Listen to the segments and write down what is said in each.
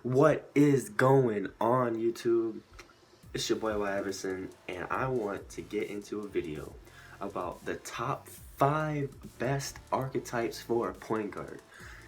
What is going on, YouTube? It's your boy Iverson, and I want to get into a video about the top 5 best archetypes for a point guard.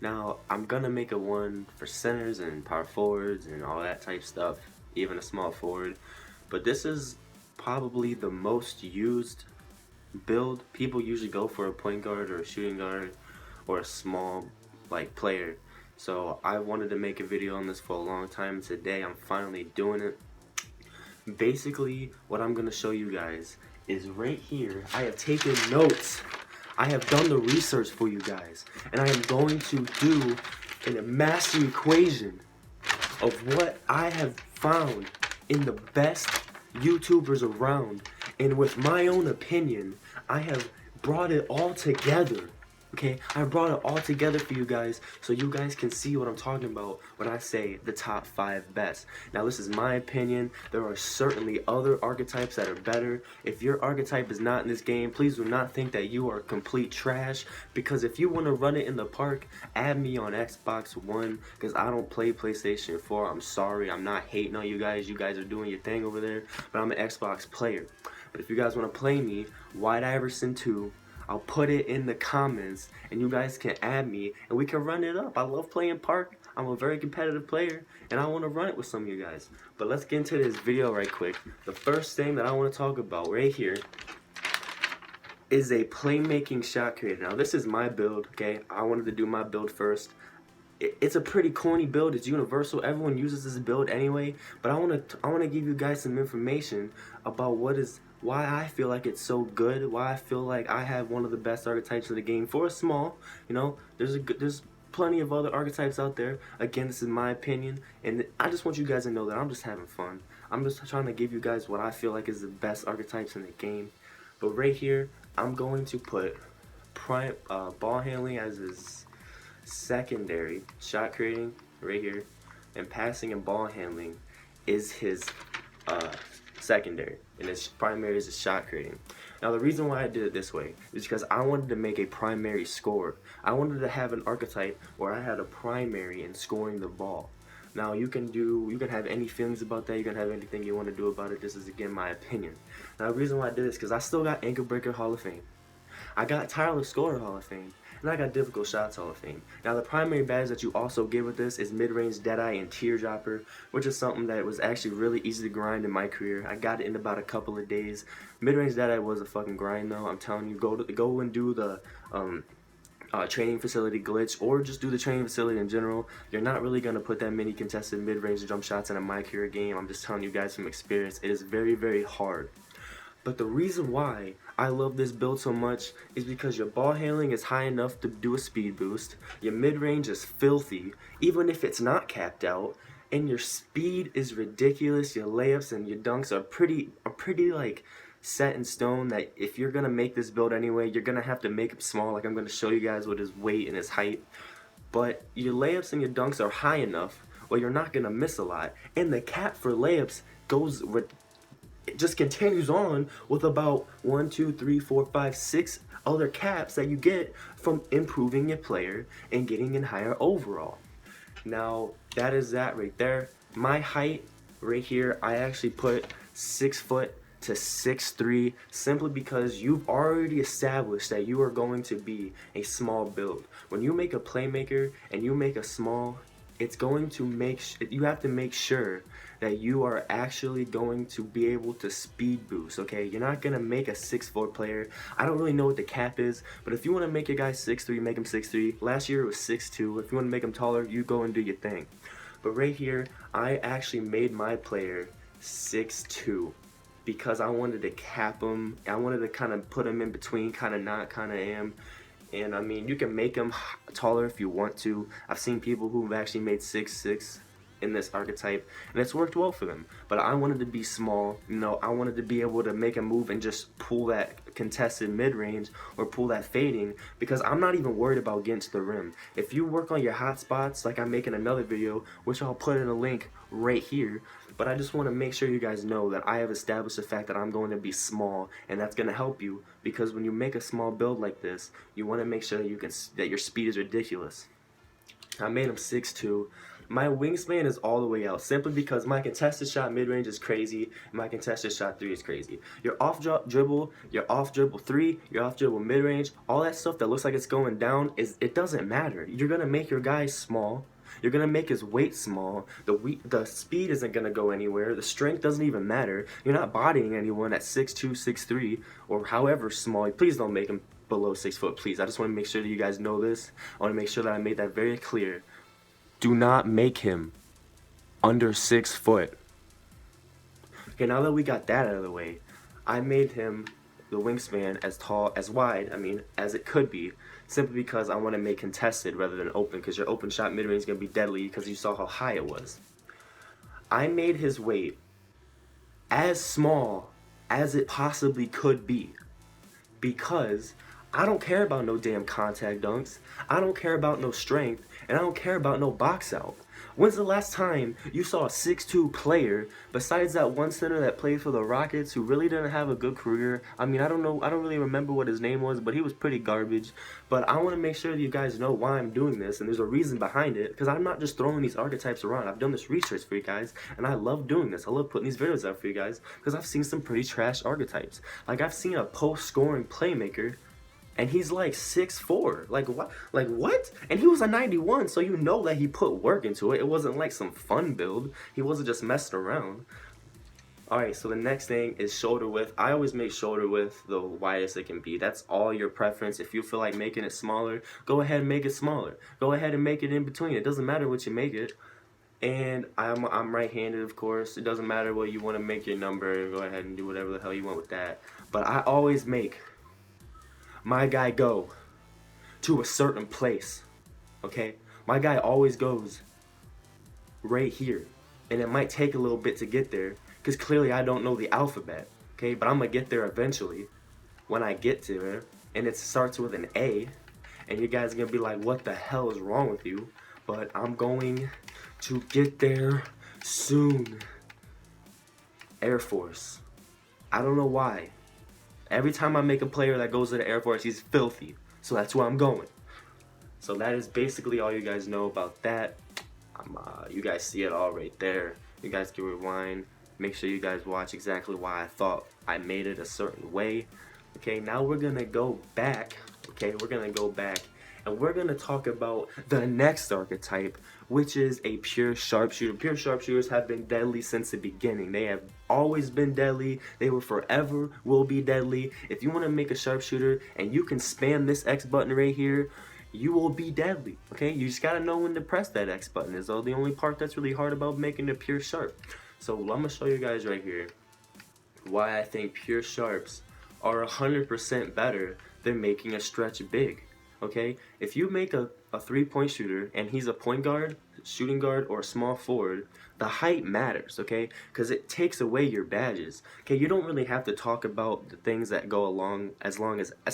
Now, I'm gonna make a one for centers and power forwards and all that type stuff, even a small forward. But this is probably the most used build. People usually go for a point guard or a shooting guard or a small player. So I wanted to make a video on this for a long time. Today I'm finally doing it. Basically what I'm going to show you guys is right here. I have taken notes. I have done the research for you guys, and I am going to do a massive equation of what I have found in the best YouTubers around, and with my own opinion, I have brought it all together. Okay, I brought it all together for you guys so you guys can see what I'm talking about when I say the top 5 best. Now, this is my opinion. There are certainly other archetypes that are better. If your archetype is not in this game, please do not think that you are complete trash, because if you want to run it in the park, add me on Xbox One, because I don't play PlayStation 4. I'm sorry, I'm not hating on you guys. You guys are doing your thing over there, but I'm an Xbox player. But if you guys want to play me, White Iverson 2, I'll put it in the comments and you guys can add me and we can run it up. I love playing park. I'm a very competitive player and I want to run it with some of you guys. But let's get into this video right quick. The first thing that I want to talk about right here is a playmaking shot creator. Now, this is my build, okay? I wanted to do my build first. It's a pretty corny build. It's universal. Everyone uses this build anyway. But I want to give you guys some information about why I feel like it's so good. Why I feel like I have one of the best archetypes of the game for a small. You know, there's plenty of other archetypes out there. Again, this is my opinion, and I just want you guys to know that I'm just having fun. I'm just trying to give you guys what I feel like is the best archetypes in the game. But right here, I'm going to put ball handling as his secondary, shot creating right here, and passing and ball handling is his secondary, and his primary is his shot creating. Now, the reason why I did it this way is because I wanted to make a primary scorer. I wanted to have an archetype where I had a primary in scoring the ball. Now, you can have any feelings about that. You can have anything you want to do about it. This is, again, my opinion. Now, the reason why I did this is because I still got Ankle Breaker Hall of Fame. I got Tireless Scorer Hall of Fame, and I got Difficult Shots Hall of Fame. Now, the primary badge that you also get with this is Mid-Range Deadeye and Teardropper, which is something that was actually really easy to grind in my career. I got it in about a couple of days. Mid-Range Deadeye was a fucking grind, though. I'm telling you, go and do the training facility glitch, or just do the training facility in general. You're not really going to put that many contested mid-range jump shots in a my career game. I'm just telling you guys from experience. It is very, very hard. But the reason why I love this build so much is because your ball handling is high enough to do a speed boost, your mid-range is filthy, even if it's not capped out, and your speed is ridiculous. Your layups and your dunks are pretty like set in stone, that if you're gonna make this build anyway, you're gonna have to make him small. Like, I'm gonna show you guys what his weight and his height. But your layups and your dunks are high enough where you're not gonna miss a lot, and the cap for layups it just continues on with about 1, 2, 3, 4, 5, 6 other caps that you get from improving your player and getting in higher overall. Now, that is that right there. My height right here, I actually put 6 foot to 6'3", simply because you've already established that you are going to be a small build. When you make a playmaker and you make a small, it's going to you have to make sure that you are actually going to be able to speed boost, okay? You're not gonna make a 6'4" player. I don't really know what the cap is, but if you wanna make your guy 6'3", make him 6'3". Last year it was 6'2". If you wanna make him taller, you go and do your thing. But right here, I actually made my player 6'2", because I wanted to cap him. I wanted to kind of put him in between, kind of not, kind of am. And I mean, you can make him taller if you want to. I've seen people who've actually made 6'6" in this archetype, and it's worked well for them. But I wanted to be small. You know, I wanted to be able to make a move and just pull that contested mid-range or pull that fading, because I'm not even worried about getting to the rim. If you work on your hot spots, like I'm making another video, which I'll put in a link right here, but I just want to make sure you guys know that I have established the fact that I'm going to be small, and that's going to help you, because when you make a small build like this, you want to make sure that your speed is ridiculous. I made him 6'2". My wingspan is all the way out simply because my contested shot mid-range is crazy, and my contested shot 3 is crazy. Your off-dribble 3, your off-dribble mid-range, all that stuff that looks like it's going down, it doesn't matter. You're going to make your guy small. You're going to make his weight small. The speed isn't going to go anywhere. The strength doesn't even matter. You're not bodying anyone at 6'2", 6'3", or however small. Please don't make him below 6 foot, please. I just want to make sure that you guys know this. I want to make sure that I made that very clear. Do not make him under 6 foot. Okay, now that we got that out of the way, I made him the wingspan as wide, as it could be, simply because I want to make contested rather than open, because your open shot mid-range is going to be deadly because you saw how high it was. I made his weight as small as it possibly could be, because I don't care about no damn contact dunks, I don't care about no strength, and I don't care about no box out. When's the last time you saw a 6'2" player, besides that one center that played for the Rockets who really didn't have a good career? I don't really remember what his name was, but he was pretty garbage. But I want to make sure that you guys know why I'm doing this, and there's a reason behind it, because I'm not just throwing these archetypes around. I've done this research for you guys, and I love doing this. I love putting these videos out for you guys, because I've seen some pretty trash archetypes. Like, I've seen a post-scoring playmaker, and he's like 6'4". Like what? And he was a 91, so you know that he put work into it. It wasn't like some fun build. He wasn't just messing around. Alright, so the next thing is shoulder width. I always make shoulder width the widest it can be. That's all your preference. If you feel like making it smaller, go ahead and make it smaller. Go ahead and make it in between. It doesn't matter what you make it. And I'm right-handed, of course. It doesn't matter what you want to make your number. Go ahead and do whatever the hell you want with that. But I always make my guy go to a certain place, okay? My guy always goes right here, and it might take a little bit to get there, because clearly I don't know the alphabet, okay? But I'm gonna get there eventually, when I get to it, and it starts with an A, and you guys are gonna be like, what the hell is wrong with you? But I'm going to get there soon. Air Force. I don't know why. Every time I make a player that goes to the Air Force, he's filthy. So that's where I'm going. So that is basically all you guys know about that. You guys see it all right there. You guys can rewind. Make sure you guys watch exactly why I thought I made it a certain way. Okay, now we're going to go back. Okay, we're going to go back. And we're going to talk about the next archetype, which is a pure sharpshooter. Pure sharpshooters have been deadly since the beginning. They have always been deadly. They will forever will be deadly. If you want to make a sharpshooter and you can spam this X button right here, you will be deadly. Okay, you just got to know when to press that X button. Is all the only part that's really hard about making a pure sharp. So I'm going to show you guys right here why I think pure sharps are 100% better than making a stretch big. Okay, if you make a three-point shooter and he's a point guard, shooting guard, or small forward, the height matters, okay? Because it takes away your badges. Okay, you don't really have to talk about the things that go along as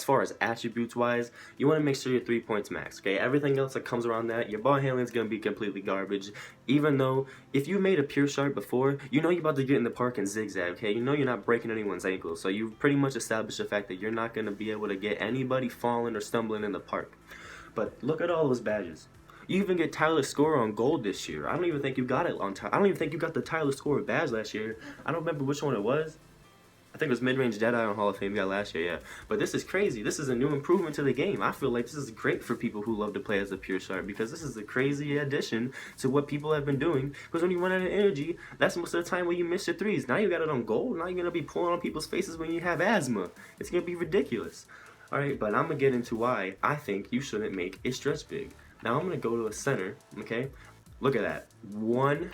far as attributes wise. You want to make sure your 3 points max, okay? Everything else that comes around that, your ball handling is going to be completely garbage. Even though, if you made a pure sharp before, you know you're about to get in the park and zigzag, okay? You know you're not breaking anyone's ankles, so you've pretty much established the fact that you're not going to be able to get anybody falling or stumbling in the park. But look at all those badges. You even get Tyler Scorer on gold this year. I don't even think you got it on I don't even think you got the Tyler Scorer badge last year. I don't remember which one it was. I think it was mid-range Deadeye on Hall of Fame you got last year, yeah. But this is crazy. This is a new improvement to the game. I feel like this is great for people who love to play as a pure sharp, because this is a crazy addition to what people have been doing. Because when you run out of energy, that's most of the time when you miss your threes. Now you got it on gold. Now you're going to be pulling on people's faces when you have asthma. It's going to be ridiculous. Alright, but I'm going to get into why I think you shouldn't make a stretch big. Now I'm going to go to a center, okay? Look at that. 1,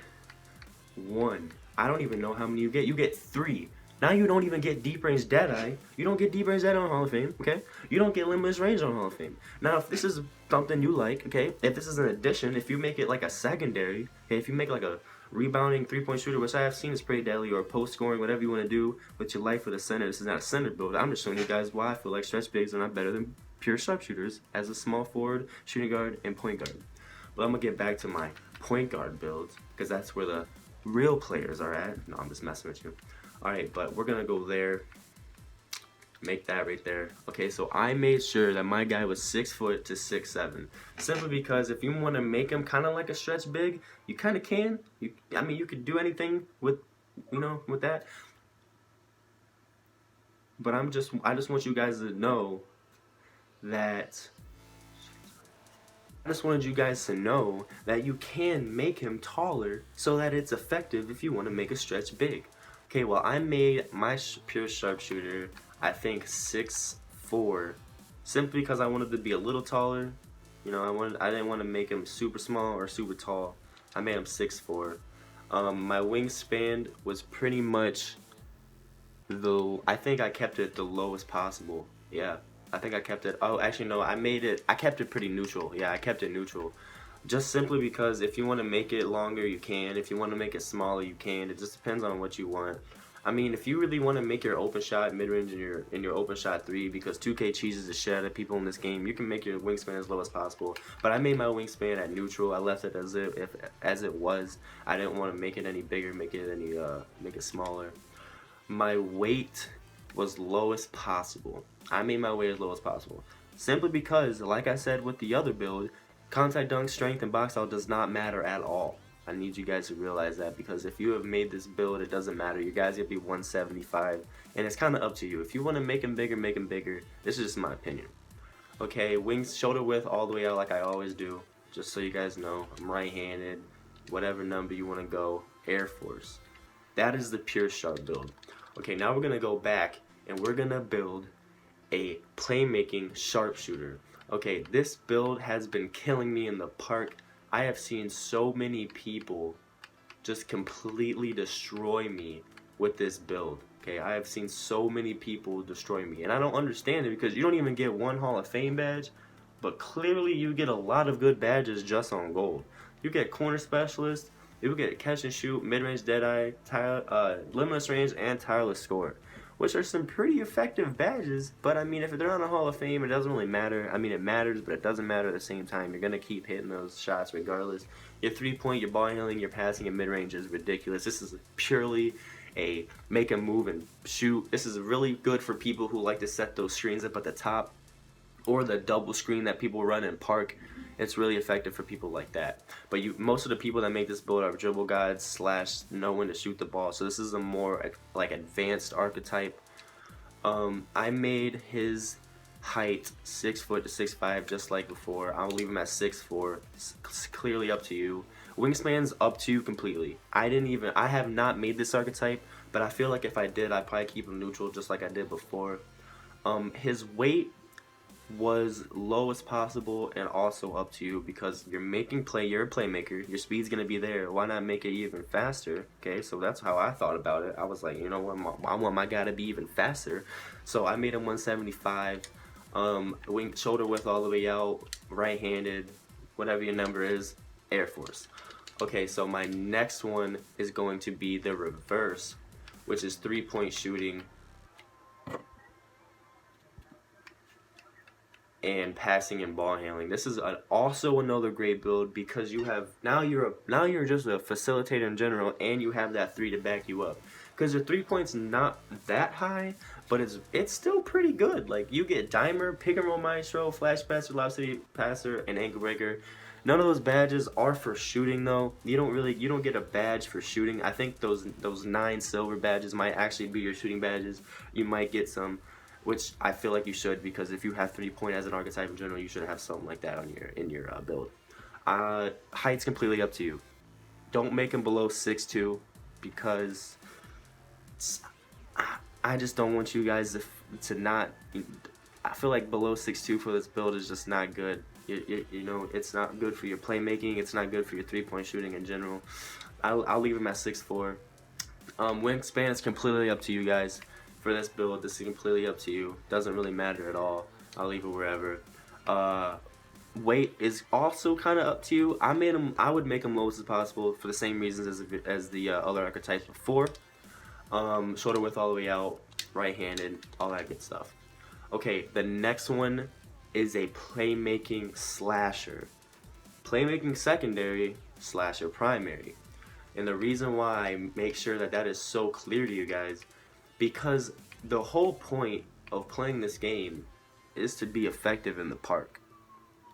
1. I don't even know how many you get. You get 3. Now you don't even get deep range Deadeye. You don't get deep range Deadeye on Hall of Fame, okay? You don't get limitless range on Hall of Fame. Now if this is something you like, okay? If this is an addition, if you make it like a secondary, okay? If you make like a rebounding 3-point shooter, which I have seen is pretty deadly, or post scoring, whatever you want to do with your life for the center. This is not a center build. I'm just showing you guys why I feel like stretch bigs are not better than pure sharpshooters as a small forward, shooting guard, and point guard. But I'm going to get back to my point guard builds, because that's where the real players are at. No, I'm just messing with you. Alright, but we're going to go there. Make that right there. Okay, so I made sure that my guy was 6 foot to 6'7", simply because if you want to make him kind of like a stretch big, you kind of can. I mean, you could do anything with, with that. But I just want you guys to know that. I just wanted you guys to know that you can make him taller so that it's effective if you want to make a stretch big. Okay, well, I made my pure sharpshooter, I think 6'4", simply because I wanted to be a little taller. I didn't want to make him super small or super tall. I made him 6'4". My wingspan was pretty much I think I kept it the lowest possible. Yeah, I think I kept it. Oh, actually no, I kept it pretty neutral. Yeah, I kept it neutral. Just simply because if you want to make it longer, you can. If you want to make it smaller, you can. It just depends on what you want. I mean, if you really want to make your open shot mid-range in your open shot 3, because 2K cheeses the shit out of people in this game, you can make your wingspan as low as possible. But I made my wingspan at neutral. I left it as it was. I didn't want to make it any bigger, make it smaller. My weight was lowest possible. I made my weight as low as possible. Simply because, like I said with the other build, contact dunk strength and box out does not matter at all. I need you guys to realize that, because if you have made this build, it doesn't matter. You guys will be 175, and it's kind of up to you. If you want to make him bigger, make him bigger. This is just my opinion. Okay, wings, shoulder width all the way out like I always do. Just so you guys know, I'm right-handed. Whatever number you want to go, Air Force. That is the pure sharp build. Okay, now we're gonna go back and we're gonna build a playmaking sharpshooter. Okay, this build has been killing me in the park. I have seen so many people just completely destroy me with this build. Okay, I have seen so many people destroy me, and I don't understand it, because you don't even get one Hall of Fame badge, but clearly you get a lot of good badges just on gold. You get corner specialist, you get catch and shoot, mid-range deadeye, limitless range, and tireless score, which are some pretty effective badges. But I mean, if they're on a Hall of Fame, it doesn't really matter. I mean, it matters, but it doesn't matter at the same time. You're gonna keep hitting those shots regardless. Your 3-point, your ball handling, your passing, and mid-range is ridiculous. This is purely a make a move and shoot. This is really good for people who like to set those screens up at the top, or the double screen that people run in park. It's really effective for people like that. But most of the people that make this build are dribble gods / know when to shoot the ball. So this is a more like advanced archetype. I made his height 6 foot to 6'5", just like before. I'll leave him at 6'4". It's clearly up to you. Wingspan's up to you completely. I have not made this archetype, but I feel like if I did, I'd probably keep him neutral just like I did before. His weight was low as possible, and also up to you, because you're a playmaker, your speed's gonna be there. Why not make it even faster? Okay, so that's how I thought about it. I was like, you know what, I want my guy to be even faster, so I made him 175. Shoulder width all the way out, right-handed, whatever your number is, Air Force. Okay, so my next one is going to be the reverse, which is 3-point shooting and passing and ball handling. This is also another great build, because you have now you're just a facilitator in general, and you have that 3 to back you up. Because your 3-point's not that high, but it's still pretty good. Like, you get dimer, pick and roll maestro, flash passer, lob city passer, and ankle breaker. None of those badges are for shooting though. You don't get a badge for shooting. I think those 9 silver badges might actually be your shooting badges. You might get some, which I feel like you should, because if you have 3-point as an archetype in general, you should have something like that on in your build. Height's completely up to you. Don't make him below 6'2", because I just don't want you guys to not. I feel like below 6'2" for this build is just not good. You know, it's not good for your playmaking. It's not good for your 3-point shooting in general. I'll leave him at 6'4". Wingspan is completely up to you guys. For this build, this is completely up to you. Doesn't really matter at all. I'll leave it wherever. Weight is also kind of up to you. I would make him lowest as possible for the same reasons as the other archetypes before. Shoulder width all the way out, right-handed, all that good stuff. Okay, the next one is a playmaking slasher. Playmaking secondary, slasher primary. And the reason why I make sure that is so clear to you guys, because the whole point of playing this game is to be effective in the park.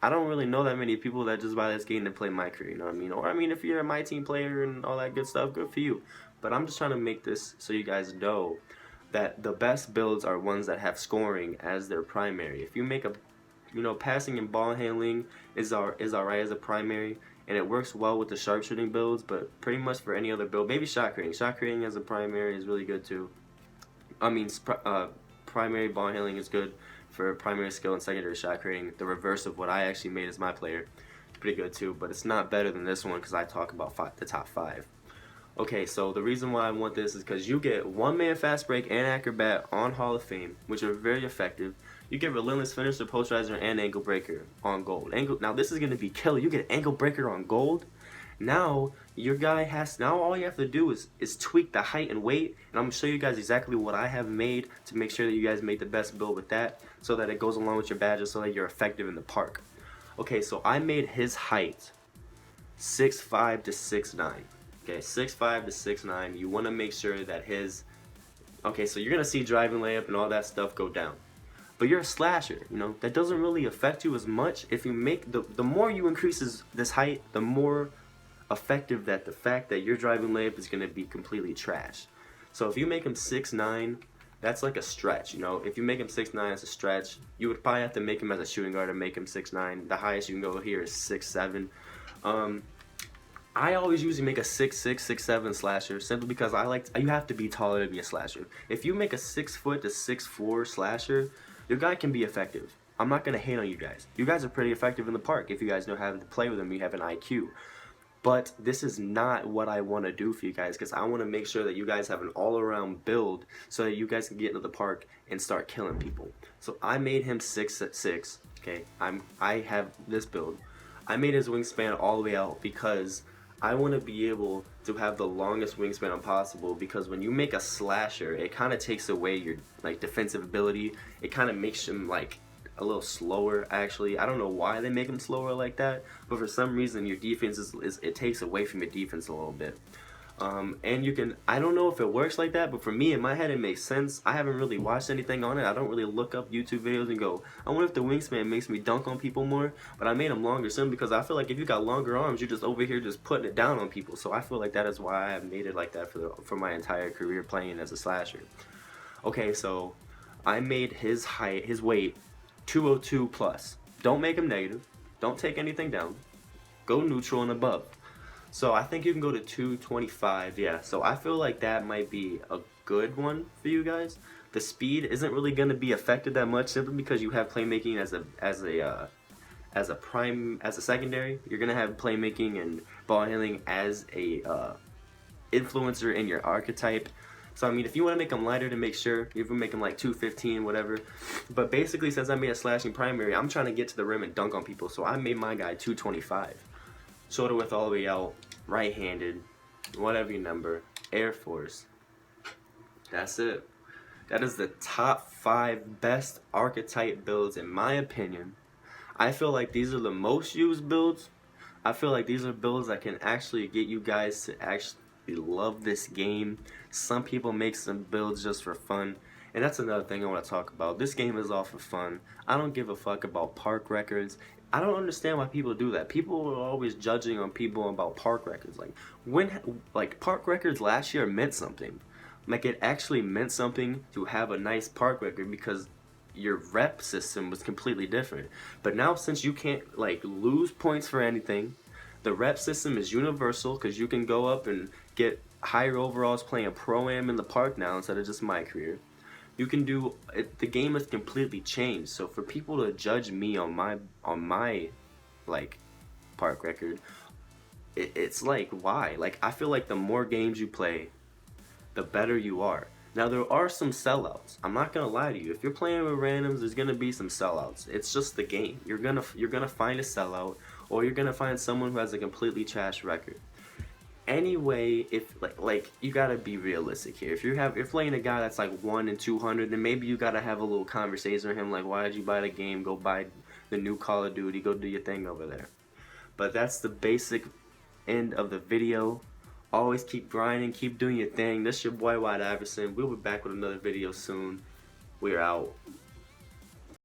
I don't really know that many people that just buy this game to play my career, you know what I mean? Or I mean, if you're a my team player and all that good stuff, good for you. But I'm just trying to make this so you guys know that the best builds are ones that have scoring as their primary. If you make a, passing and ball handling is alright as a primary, and it works well with the sharpshooting builds, but pretty much for any other build, maybe shot creating. Shot creating as a primary is really good too. I mean, primary ball handling is good for primary skill and secondary shot creating. The reverse of what I actually made as my player, pretty good too, but it's not better than this one because I talk about the top 5. Okay, so the reason why I want this is because you get one man fast break and acrobat on Hall of Fame, which are very effective. You get relentless finisher, posterizer, and ankle breaker on gold. Now this is gonna be killer. You get ankle breaker on gold. Now your guy now all you have to do is tweak the height and weight, and I'm gonna show you guys exactly what I have made to make sure that you guys make the best build with that, so that it goes along with your badges, so that you're effective in the park. Okay, so I made his height 6'5" to 6'9". Okay, 6'5" to 6'9". You want to make sure that his, okay, so you're gonna see driving layup and all that stuff go down. But you're a slasher, that doesn't really affect you as much. If you make the more you increase this height, the more effective that the fact that your driving layup is gonna be completely trash. So if you make him 6'9", that's like a stretch, If you make him 6'9", it's a stretch. You would probably have to make him as a shooting guard to make him 6'9". The highest you can go here is 6'7". I always usually make a 6'6", 6'7" slasher simply because you have to be taller to be a slasher. If you make a 6' to 6'4" slasher, your guy can be effective. I'm not gonna hate on you guys. You guys are pretty effective in the park if you guys know how to play with him. You have an IQ. But this is not what I want to do for you guys, because I want to make sure that you guys have an all-around build so that you guys can get into the park and start killing people. So I made him 6'6". Okay, I have this build. I made his wingspan all the way out because I want to be able to have the longest wingspan possible, because when you make a slasher, it kind of takes away your defensive ability. It kind of makes him a little slower, actually. I don't know why they make him slower like that, but for some reason your defense it takes away from your defense a little bit. And you can, I don't know if it works like that, but for me, in my head, it makes sense. I haven't really watched anything on it. I don't really look up YouTube videos and go, I wonder if the wingspan makes me dunk on people more. But I made them longer simply because I feel like if you got longer arms, you're just over here just putting it down on people. So I feel like that is why I have made it like that for my entire career playing as a slasher. Okay, so I made his height, his weight, 202 plus. Don't make him negative. Don't take anything down. Go neutral and above. So I think you can go to 225, yeah. So I feel like that might be a good one for you guys. The speed isn't really going to be affected that much simply because you have playmaking as a secondary. You're going to have playmaking and ball handling as a influencer in your archetype. So I mean, if you want to make them lighter to make sure, you can make them like 215, whatever. But basically, since I made a slashing primary, I'm trying to get to the rim and dunk on people. So I made my guy 225. Shoulder width all the way out, right-handed, whatever your number, Air Force. That's it. That is the top 5 best archetype builds in my opinion. I feel like these are the most used builds. I feel like these are builds that can actually get you guys to actually love this game. Some people make some builds just for fun. And that's another thing I want to talk about. This game is all for fun. I don't give a fuck about park records. I don't understand why people do that. People are always judging on people about park records. Park records last year meant something. It actually meant something to have a nice park record because your rep system was completely different. But now, since you can't lose points for anything, the rep system is universal because you can go up and get higher overalls playing Pro-Am in the park now instead of just my career. You can do it, the game has completely changed. So for people to judge me on my park record, it's why? I feel like the more games you play, the better you are. Now there are some sellouts. I'm not gonna lie to you. If you're playing with randoms, there's gonna be some sellouts. It's just the game. You're gonna find a sellout, or you're gonna find someone who has a completely trash record. Anyway, if you gotta be realistic here. If you're playing a guy that's 1 in 200, then maybe you gotta have a little conversation with him, why did you buy the game? Go buy the new Call of Duty. Go do your thing over there. But that's the basic end of the video. Always keep grinding, keep doing your thing. This is your boy White Iverson. We'll be back with another video soon. We're out.